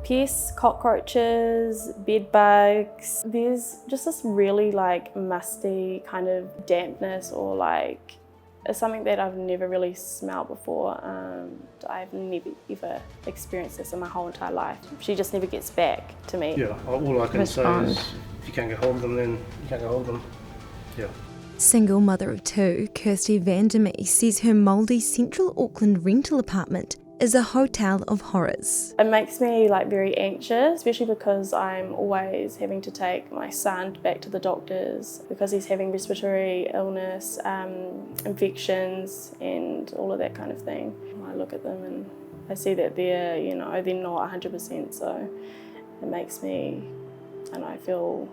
pests, cockroaches, bed bugs. There's just this really like musty kind of dampness, or like it's something that I've never really smelled before. I've never ever experienced this in my whole entire life. She just never gets back to me. Yeah, all I can say is if you can't get hold of them, then you can't get hold of them. Yeah. Single mother of two, Kirsty Van Der Mee says her mouldy central Auckland rental apartment is a hotel of horrors. It makes me like very anxious, especially because I'm always having to take my son back to the doctors because he's having respiratory illness, infections and all of that kind of thing. I look at them and I see that they're not 100%, so it makes me, I feel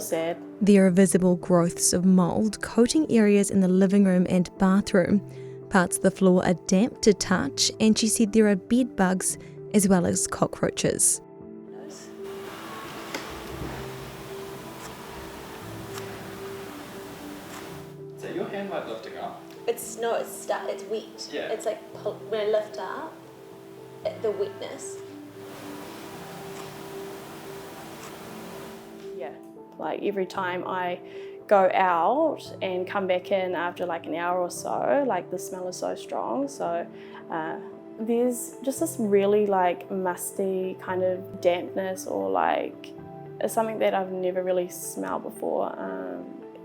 sad. There are visible growths of mould coating areas in the living room and bathroom. Parts of the floor are damp to touch, and she said there are bed bugs as well as cockroaches. So your hand like lifting up? It's wet. Yeah. It's like when I lift up, the wetness. Yeah, like every time I go out and come back in after like an hour or so, like the smell is so strong. So there's just this really like musty kind of dampness, or like it's something that I've never really smelled before.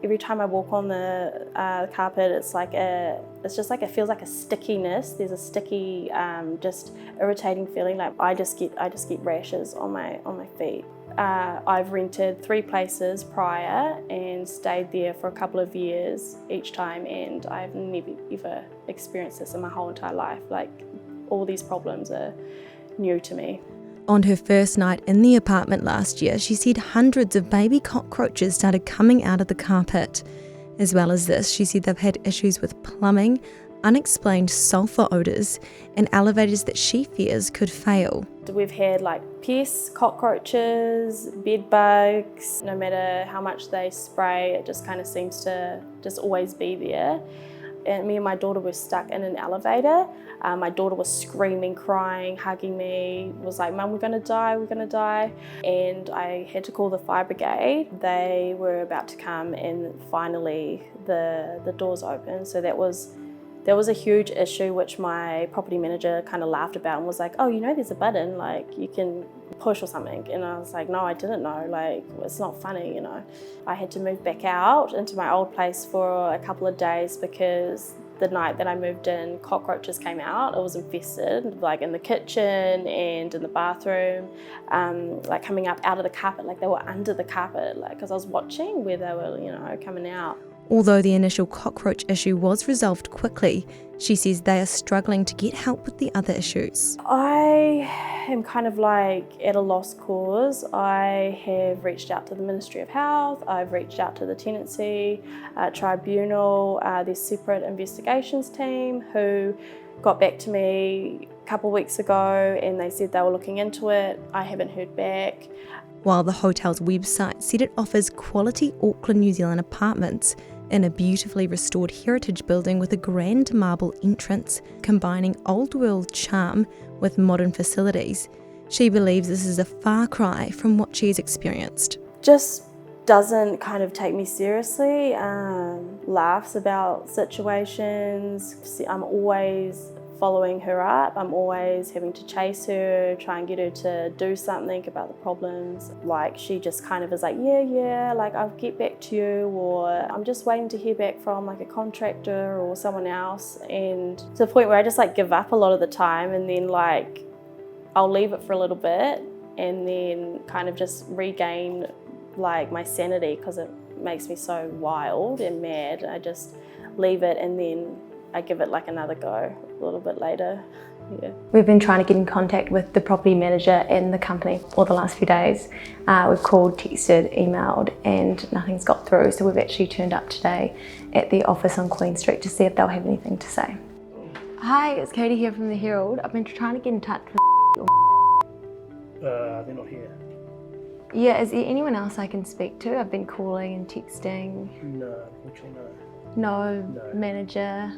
Every time I walk on the carpet, it feels like a stickiness. There's a sticky, just irritating feeling. Like I just get rashes on my feet. I've rented 3 places prior and stayed there for a couple of years each time, and I've never ever experienced this in my whole entire life. Like all these problems are new to me. On her first night in the apartment last year, she said hundreds of baby cockroaches started coming out of the carpet. As well as this, she said they've had issues with plumbing, unexplained sulphur odours, and elevators that she fears could fail. We've had like pests, cockroaches, bed bugs. No matter how much they spray, it just kind of seems to just always be there. And me and my daughter were stuck in an elevator. My daughter was screaming, crying, hugging me, was like, "Mum, we're gonna die, we're gonna die." And I had to call the fire brigade. They were about to come, and finally the doors opened. So that was a huge issue, which my property manager kind of laughed about and was like, "Oh, there's a button, like you can push or something." And I was like, "No, I didn't know, like it's not funny, I had to move back out into my old place for a couple of days because the night that I moved in, cockroaches came out. It was infested, like in the kitchen and in the bathroom, like coming up out of the carpet, like they were under the carpet, like because I was watching where they were, coming out. Although the initial cockroach issue was resolved quickly, she says they are struggling to get help with the other issues. I am kind of like at a lost cause. I have reached out to the Ministry of Health, I've reached out to the Tenancy Tribunal, their separate investigations team who got back to me a couple of weeks ago and they said they were looking into it. I haven't heard back. While the hotel's website said it offers quality Auckland, New Zealand apartments in a beautifully restored heritage building with a grand marble entrance, combining old world charm with modern facilities, she believes this is a far cry from what she has experienced. Just doesn't kind of take me seriously, laughs about situations. I'm always following her up. I'm always having to chase her, try and get her to do something about the problems. Like she just kind of is like, yeah, like I'll get back to you, or I'm just waiting to hear back from like a contractor or someone else. And to the point where I just like give up a lot of the time, and then like I'll leave it for a little bit and then kind of just regain like my sanity because it makes me so wild and mad. I just leave it and then I give it like another go a little bit later. Yeah. We've been trying to get in contact with the property manager and the company for the last few days. We've called, texted, emailed, and nothing's got through. So we've actually turned up today at the office on Queen Street to see if they'll have anything to say. Hi, it's Katie here from the Herald. I've been trying to get in touch with They're not here. Yeah, is there anyone else I can speak to? I've been calling and texting. No, unfortunately no. No manager?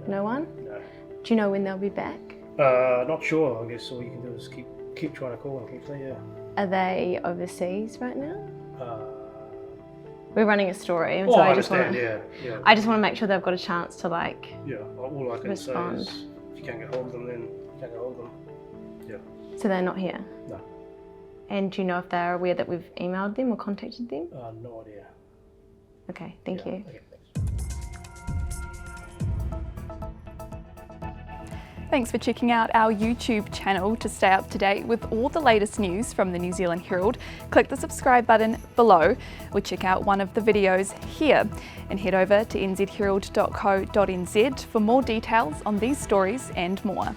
No one? No. Do you know when they'll be back? Not sure. I guess all you can do is keep keep trying to call them, keep saying, yeah. Are they overseas right now? Uh, We're running a story, and oh, so I I just want understand, to. yeah. I just want to make sure they've got a chance to like. Yeah, all I can respond. say is if you can't get hold of them, then you can't get hold of them. Yeah. So they're not here. No. And do you know if they're aware that we've emailed them or contacted them? No idea. Okay, thank you. Okay, thanks. Thanks for checking out our YouTube channel. To stay up to date with all the latest news from the New Zealand Herald, click the subscribe button below or check out one of the videos here, and head over to nzherald.co.nz for more details on these stories and more.